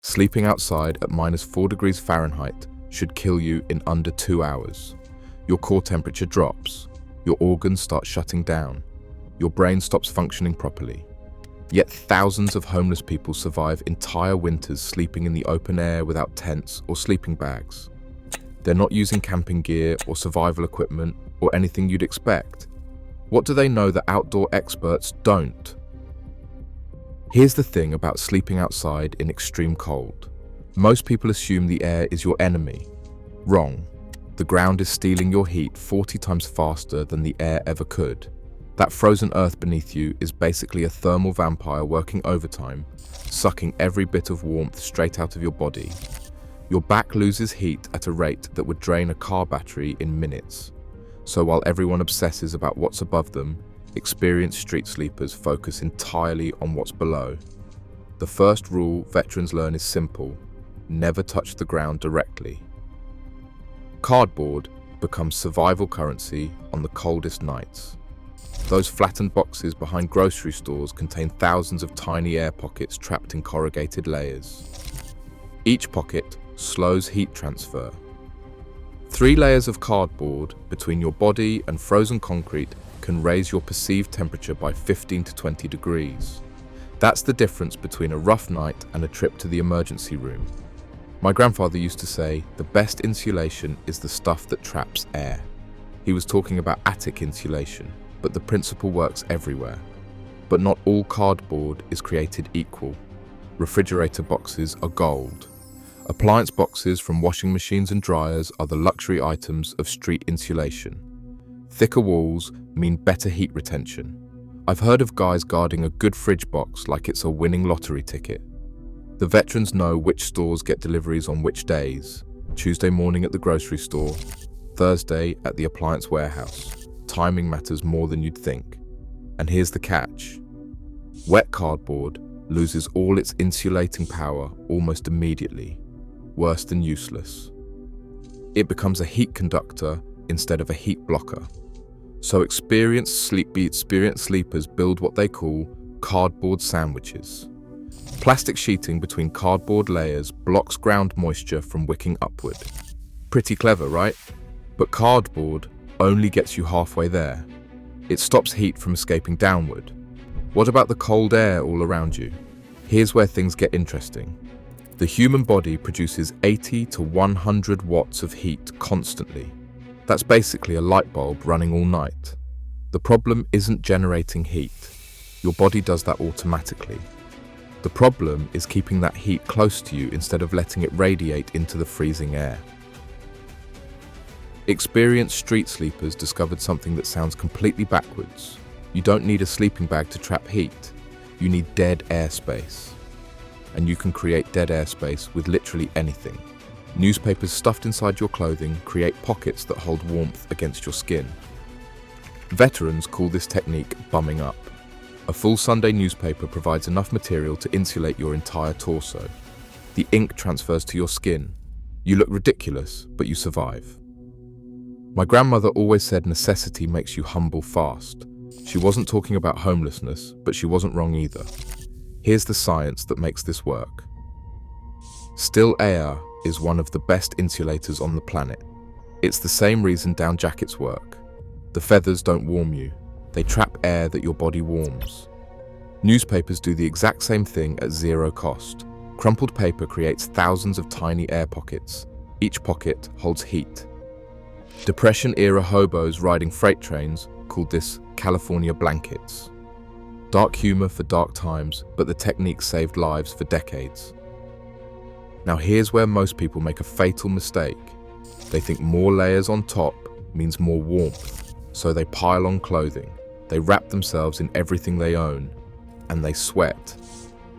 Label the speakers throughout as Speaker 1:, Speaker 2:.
Speaker 1: Sleeping outside at -4 degrees Fahrenheit should kill you in under 2 hours. Your core temperature drops, your organs start shutting down, your brain stops functioning properly. Yet thousands of homeless people survive entire winters sleeping in the open air without tents or sleeping bags. They're not using camping gear or survival equipment or anything you'd expect. What do they know that outdoor experts don't? Here's the thing about sleeping outside in extreme cold. Most people assume the air is your enemy. Wrong. The ground is stealing your heat 40 times faster than the air ever could. That frozen earth beneath you is basically a thermal vampire working overtime, sucking every bit of warmth straight out of your body. Your back loses heat at a rate that would drain a car battery in minutes. So while everyone obsesses about what's above them, experienced street sleepers focus entirely on what's below. The first rule veterans learn is simple: never touch the ground directly. Cardboard becomes survival currency on the coldest nights. Those flattened boxes behind grocery stores contain thousands of tiny air pockets trapped in corrugated layers. Each pocket slows heat transfer. 3 layers of cardboard between your body and frozen concrete can raise your perceived temperature by 15 to 20 degrees. That's the difference between a rough night and a trip to the emergency room. My grandfather used to say, the best insulation is the stuff that traps air. He was talking about attic insulation, but the principle works everywhere. But not all cardboard is created equal. Refrigerator boxes are gold. Appliance boxes from washing machines and dryers are the luxury items of street insulation. Thicker walls mean better heat retention. I've heard of guys guarding a good fridge box like it's a winning lottery ticket. The veterans know which stores get deliveries on which days. Tuesday morning at the grocery store, Thursday at the appliance warehouse. Timing matters more than you'd think. And here's the catch. Wet cardboard loses all its insulating power almost immediately. Worse than useless. It becomes a heat conductor instead of a heat blocker. So experienced sleepers build what they call cardboard sandwiches. Plastic sheeting between cardboard layers blocks ground moisture from wicking upward. Pretty clever, right? But cardboard only gets you halfway there. It stops heat from escaping downward. What about the cold air all around you? Here's where things get interesting. The human body produces 80 to 100 watts of heat constantly. That's basically a light bulb running all night. The problem isn't generating heat. Your body does that automatically. The problem is keeping that heat close to you instead of letting it radiate into the freezing air. Experienced street sleepers discovered something that sounds completely backwards. You don't need a sleeping bag to trap heat. You need dead airspace. And you can create dead airspace with literally anything. Newspapers stuffed inside your clothing create pockets that hold warmth against your skin. Veterans call this technique bumming up. A full Sunday newspaper provides enough material to insulate your entire torso. The ink transfers to your skin. You look ridiculous, but you survive. My grandmother always said necessity makes you humble fast. She wasn't talking about homelessness, but she wasn't wrong either. Here's the science that makes this work. Still air is one of the best insulators on the planet. It's the same reason down jackets work. The feathers don't warm you. They trap air that your body warms. Newspapers do the exact same thing at zero cost. Crumpled paper creates thousands of tiny air pockets. Each pocket holds heat. Depression-era hobos riding freight trains called this California blankets. Dark humor for dark times, but the technique saved lives for decades. Now here's where most people make a fatal mistake. They think more layers on top means more warmth, so they pile on clothing. They wrap themselves in everything they own, and they sweat.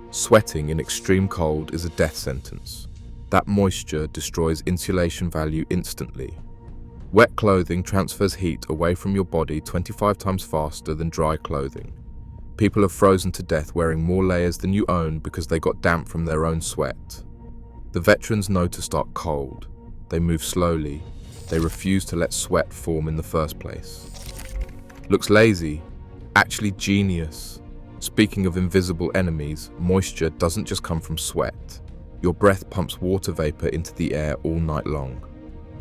Speaker 1: Sweating in extreme cold is a death sentence. That moisture destroys insulation value instantly. Wet clothing transfers heat away from your body 25 times faster than dry clothing. People are frozen to death wearing more layers than you own because they got damp from their own sweat. The veterans know to start cold. They move slowly. They refuse to let sweat form in the first place. Looks lazy, actually genius. Speaking of invisible enemies, moisture doesn't just come from sweat. Your breath pumps water vapor into the air all night long.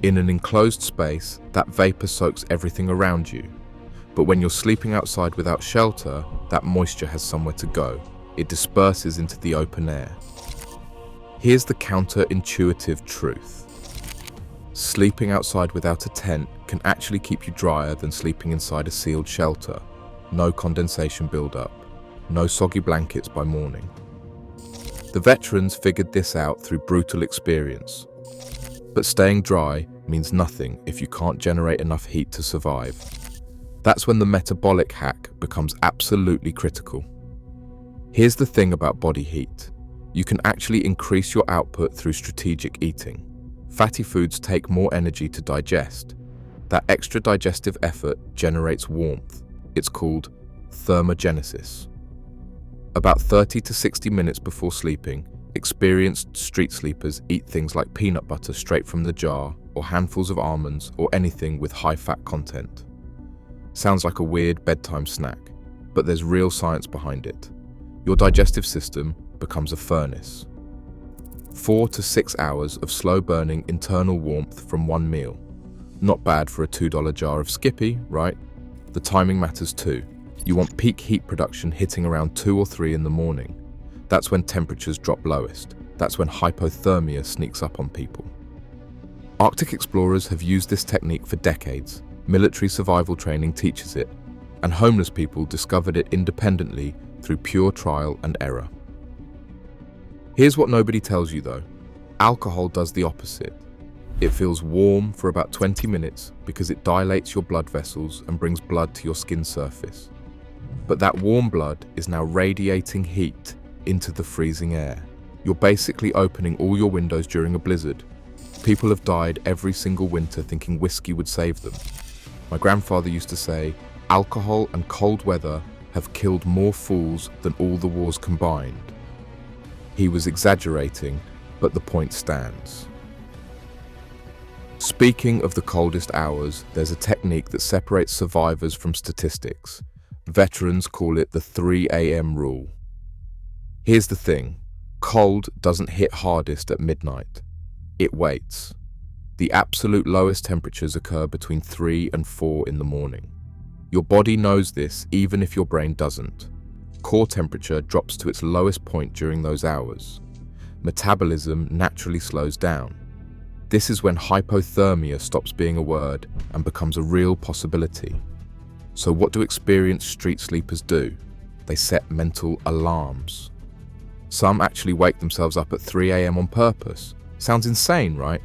Speaker 1: In an enclosed space, that vapor soaks everything around you. But when you're sleeping outside without shelter, that moisture has somewhere to go. It disperses into the open air. Here's the counterintuitive truth. Sleeping outside without a tent can actually keep you drier than sleeping inside a sealed shelter. No condensation buildup, no soggy blankets by morning. The veterans figured this out through brutal experience. But staying dry means nothing if you can't generate enough heat to survive. That's when the metabolic hack becomes absolutely critical. Here's the thing about body heat. You can actually increase your output through strategic eating. Fatty foods take more energy to digest. That extra digestive effort generates warmth. It's called thermogenesis. About 30 to 60 minutes before sleeping, experienced street sleepers eat things like peanut butter straight from the jar, or handfuls of almonds, or anything with high fat content. Sounds like a weird bedtime snack, but there's real science behind it. Your digestive system becomes a furnace. 4 to 6 hours of slow-burning internal warmth from one meal. Not bad for a $2 jar of Skippy, right? The timing matters too. You want peak heat production hitting around 2 or 3 in the morning. That's when temperatures drop lowest. That's when hypothermia sneaks up on people. Arctic explorers have used this technique for decades. Military survival training teaches it, and homeless people discovered it independently through pure trial and error. Here's what nobody tells you though. Alcohol does the opposite. It feels warm for about 20 minutes because it dilates your blood vessels and brings blood to your skin surface. But that warm blood is now radiating heat into the freezing air. You're basically opening all your windows during a blizzard. People have died every single winter thinking whiskey would save them. My grandfather used to say, alcohol and cold weather have killed more fools than all the wars combined. He was exaggerating, but the point stands. Speaking of the coldest hours, there's a technique that separates survivors from statistics. Veterans call it the 3 a.m. rule. Here's the thing, cold doesn't hit hardest at midnight. It waits. The absolute lowest temperatures occur between 3 and 4 in the morning. Your body knows this even if your brain doesn't. Core temperature drops to its lowest point during those hours. Metabolism naturally slows down. This is when hypothermia stops being a word and becomes a real possibility. So what do experienced street sleepers do? They set mental alarms. Some actually wake themselves up at 3 a.m. on purpose. Sounds insane, right?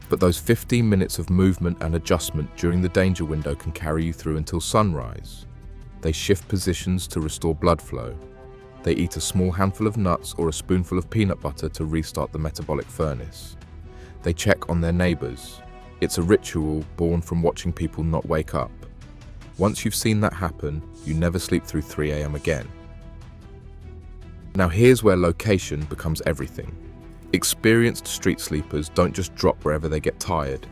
Speaker 1: But those 15 minutes of movement and adjustment during the danger window can carry you through until sunrise. They shift positions to restore blood flow. They eat a small handful of nuts or a spoonful of peanut butter to restart the metabolic furnace. They check on their neighbors. It's a ritual born from watching people not wake up. Once you've seen that happen, you never sleep through 3 a.m. again. Now here's where location becomes everything. Experienced street sleepers don't just drop wherever they get tired.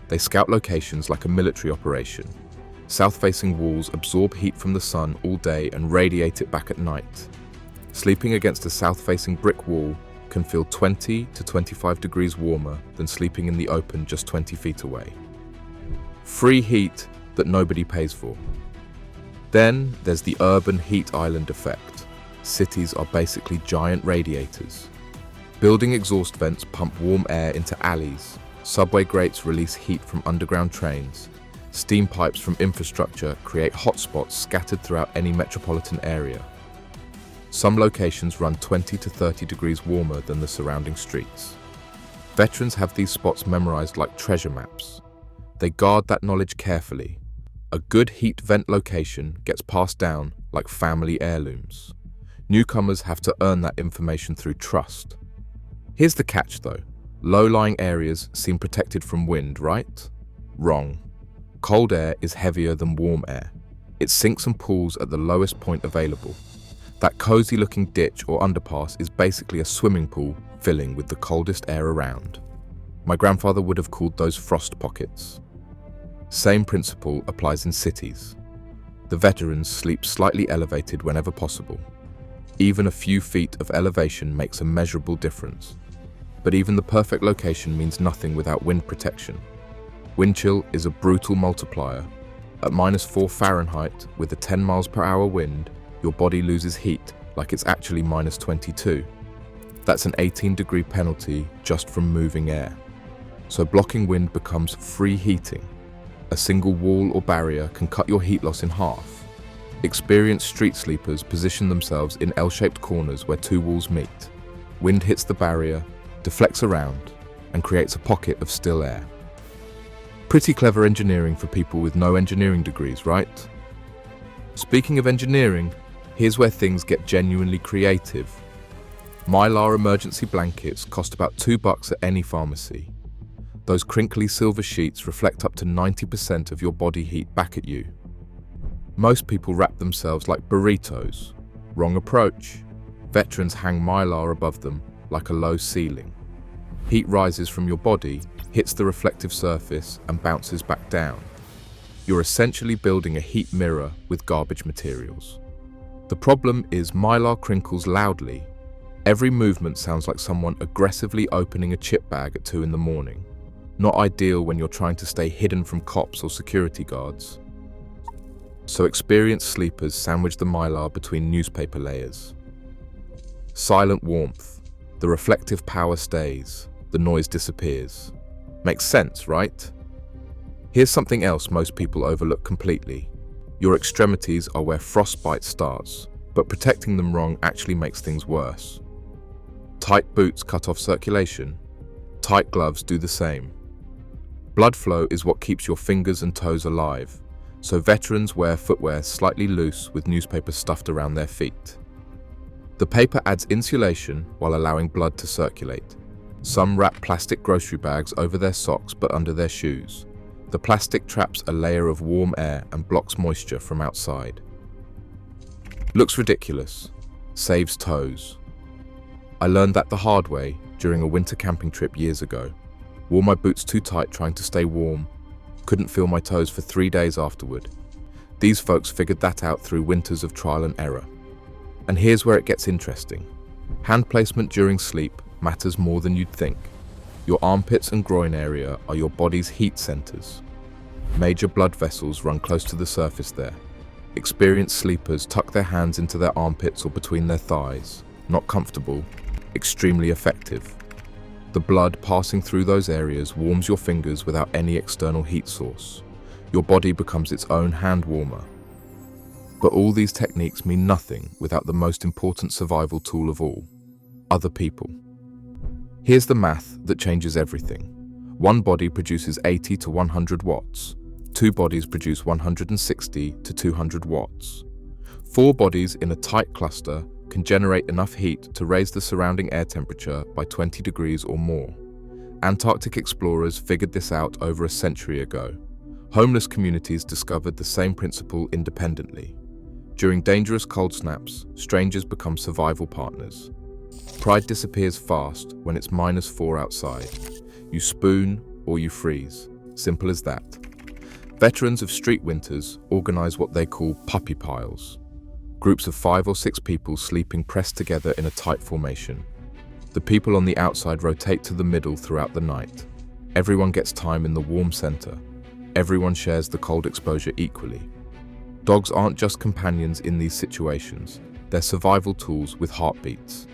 Speaker 1: They scout locations like a military operation. South-facing walls absorb heat from the sun all day and radiate it back at night. Sleeping against a south-facing brick wall can feel 20 to 25 degrees warmer than sleeping in the open just 20 feet away. Free heat that nobody pays for. Then there's the urban heat island effect. Cities are basically giant radiators. Building exhaust vents pump warm air into alleys. Subway grates release heat from underground trains. Steam pipes from infrastructure create hotspots scattered throughout any metropolitan area. Some locations run 20 to 30 degrees warmer than the surrounding streets. Veterans have these spots memorized like treasure maps. They guard that knowledge carefully. A good heat vent location gets passed down like family heirlooms. Newcomers have to earn that information through trust. Here's the catch though. Low-lying areas seem protected from wind, right? Wrong. Cold air is heavier than warm air. It sinks and pools at the lowest point available. That cozy-looking ditch or underpass is basically a swimming pool filling with the coldest air around. My grandfather would have called those frost pockets. Same principle applies in cities. The veterans sleep slightly elevated whenever possible. Even a few feet of elevation makes a measurable difference. But even the perfect location means nothing without wind protection. Wind chill is a brutal multiplier. At -4 Fahrenheit, with a 10 miles per hour wind, your body loses heat like it's actually -22. That's an 18-degree penalty just from moving air. So blocking wind becomes free heating. A single wall or barrier can cut your heat loss in half. Experienced street sleepers position themselves in L-shaped corners where two walls meet. Wind hits the barrier, deflects around, and creates a pocket of still air. Pretty clever engineering for people with no engineering degrees, right? Speaking of engineering, here's where things get genuinely creative. Mylar emergency blankets cost about $2 at any pharmacy. Those crinkly silver sheets reflect up to 90% of your body heat back at you. Most people wrap themselves like burritos. Wrong approach. Veterans hang Mylar above them like a low ceiling. Heat rises from your body, hits the reflective surface, and bounces back down. You're essentially building a heat mirror with garbage materials. The problem is Mylar crinkles loudly. Every movement sounds like someone aggressively opening a chip bag at 2 in the morning. Not ideal when you're trying to stay hidden from cops or security guards. So experienced sleepers sandwich the Mylar between newspaper layers. Silent warmth. The reflective power stays. The noise disappears. Makes sense, right? Here's something else most people overlook completely. Your extremities are where frostbite starts, but protecting them wrong actually makes things worse. Tight boots cut off circulation. Tight gloves do the same. Blood flow is what keeps your fingers and toes alive, so veterans wear footwear slightly loose with newspaper stuffed around their feet. The paper adds insulation while allowing blood to circulate. Some wrap plastic grocery bags over their socks but under their shoes. The plastic traps a layer of warm air and blocks moisture from outside. Looks ridiculous. Saves toes. I learned that the hard way during a winter camping trip years ago. Wore my boots too tight trying to stay warm. Couldn't feel my toes for 3 days afterward. These folks figured that out through winters of trial and error. And here's where it gets interesting. Hand placement during sleep matters more than you'd think. Your armpits and groin area are your body's heat centers. Major blood vessels run close to the surface there. Experienced sleepers tuck their hands into their armpits or between their thighs. Not comfortable, extremely effective. The blood passing through those areas warms your fingers without any external heat source. Your body becomes its own hand warmer. But all these techniques mean nothing without the most important survival tool of all: other people. Here's the math that changes everything. One body produces 80 to 100 watts. 2 bodies produce 160 to 200 watts. 4 bodies in a tight cluster can generate enough heat to raise the surrounding air temperature by 20 degrees or more. Antarctic explorers figured this out over a century ago. Homeless communities discovered the same principle independently. During dangerous cold snaps, strangers become survival partners. Pride disappears fast when it's -4 outside. You spoon or you freeze. Simple as that. Veterans of street winters organize what they call puppy piles. Groups of 5 or 6 people sleeping pressed together in a tight formation. The people on the outside rotate to the middle throughout the night. Everyone gets time in the warm center. Everyone shares the cold exposure equally. Dogs aren't just companions in these situations. They're survival tools with heartbeats.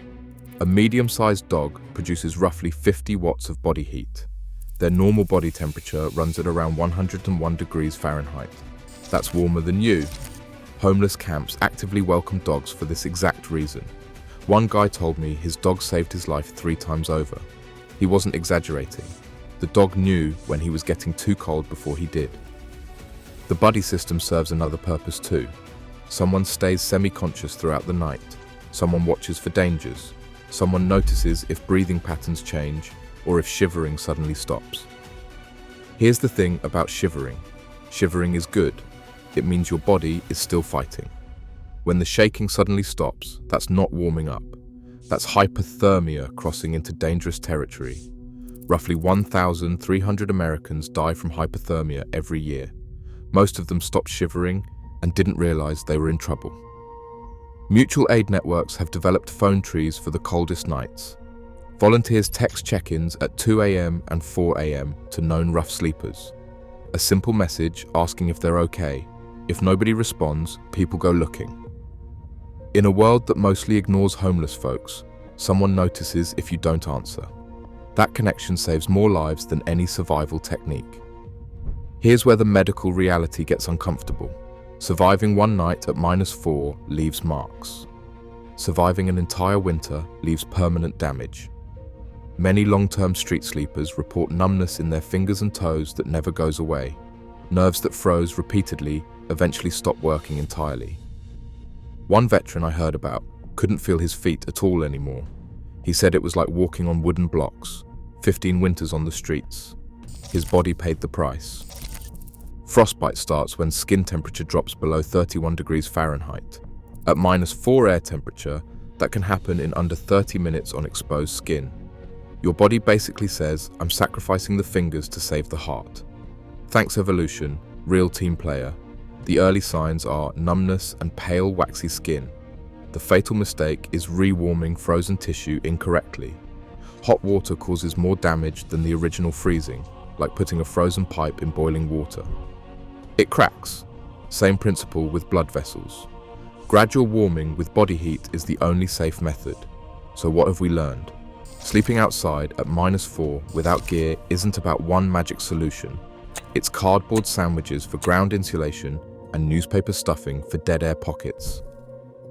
Speaker 1: A medium-sized dog produces roughly 50 watts of body heat. Their normal body temperature runs at around 101 degrees Fahrenheit. That's warmer than you. Homeless camps actively welcome dogs for this exact reason. One guy told me his dog saved his life 3 times over. He wasn't exaggerating. The dog knew when he was getting too cold before he did. The buddy system serves another purpose too. Someone stays semi-conscious throughout the night. Someone watches for dangers. Someone notices if breathing patterns change or if shivering suddenly stops. Here's the thing about shivering. Shivering is good. It means your body is still fighting. When the shaking suddenly stops, that's not warming up. That's hypothermia crossing into dangerous territory. Roughly 1,300 Americans die from hypothermia every year. Most of them stopped shivering and didn't realize they were in trouble. Mutual aid networks have developed phone trees for the coldest nights. Volunteers text check-ins at 2 a.m. and 4 a.m. to known rough sleepers. A simple message asking if they're okay. If nobody responds, people go looking. In a world that mostly ignores homeless folks, someone notices if you don't answer. That connection saves more lives than any survival technique. Here's where the medical reality gets uncomfortable. Surviving one night at -4 leaves marks. Surviving an entire winter leaves permanent damage. Many long-term street sleepers report numbness in their fingers and toes that never goes away. Nerves that froze repeatedly eventually stop working entirely. One veteran I heard about couldn't feel his feet at all anymore. He said it was like walking on wooden blocks, 15 winters on the streets. His body paid the price. Frostbite starts when skin temperature drops below 31 degrees Fahrenheit. At -4 air temperature, that can happen in under 30 minutes on exposed skin. Your body basically says, I'm sacrificing the fingers to save the heart. Thanks evolution, real team player. The early signs are numbness and pale, waxy skin. The fatal mistake is rewarming frozen tissue incorrectly. Hot water causes more damage than the original freezing, like putting a frozen pipe in boiling water. It cracks. Same principle with blood vessels. Gradual warming with body heat is the only safe method. So what have we learned? Sleeping outside at -4 without gear isn't about one magic solution. It's cardboard sandwiches for ground insulation and newspaper stuffing for dead air pockets.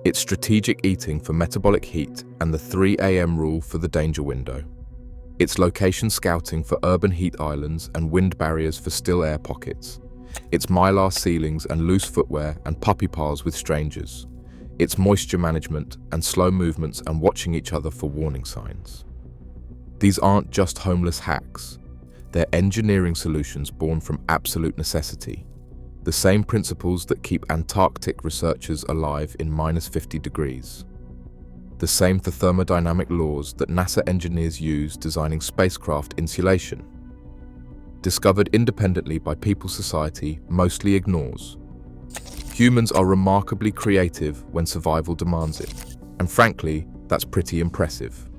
Speaker 1: It's strategic eating for metabolic heat and the 3 a.m. rule for the danger window. It's location scouting for urban heat islands and wind barriers for still air pockets. It's mylar ceilings and loose footwear and puppy piles with strangers. It's moisture management and slow movements and watching each other for warning signs. These aren't just homeless hacks. They're engineering solutions born from absolute necessity. The same principles that keep Antarctic researchers alive in -50 degrees. The same for thermodynamic laws that NASA engineers use designing spacecraft insulation. Discovered independently by people society mostly ignores. Humans are remarkably creative when survival demands it. And frankly, that's pretty impressive.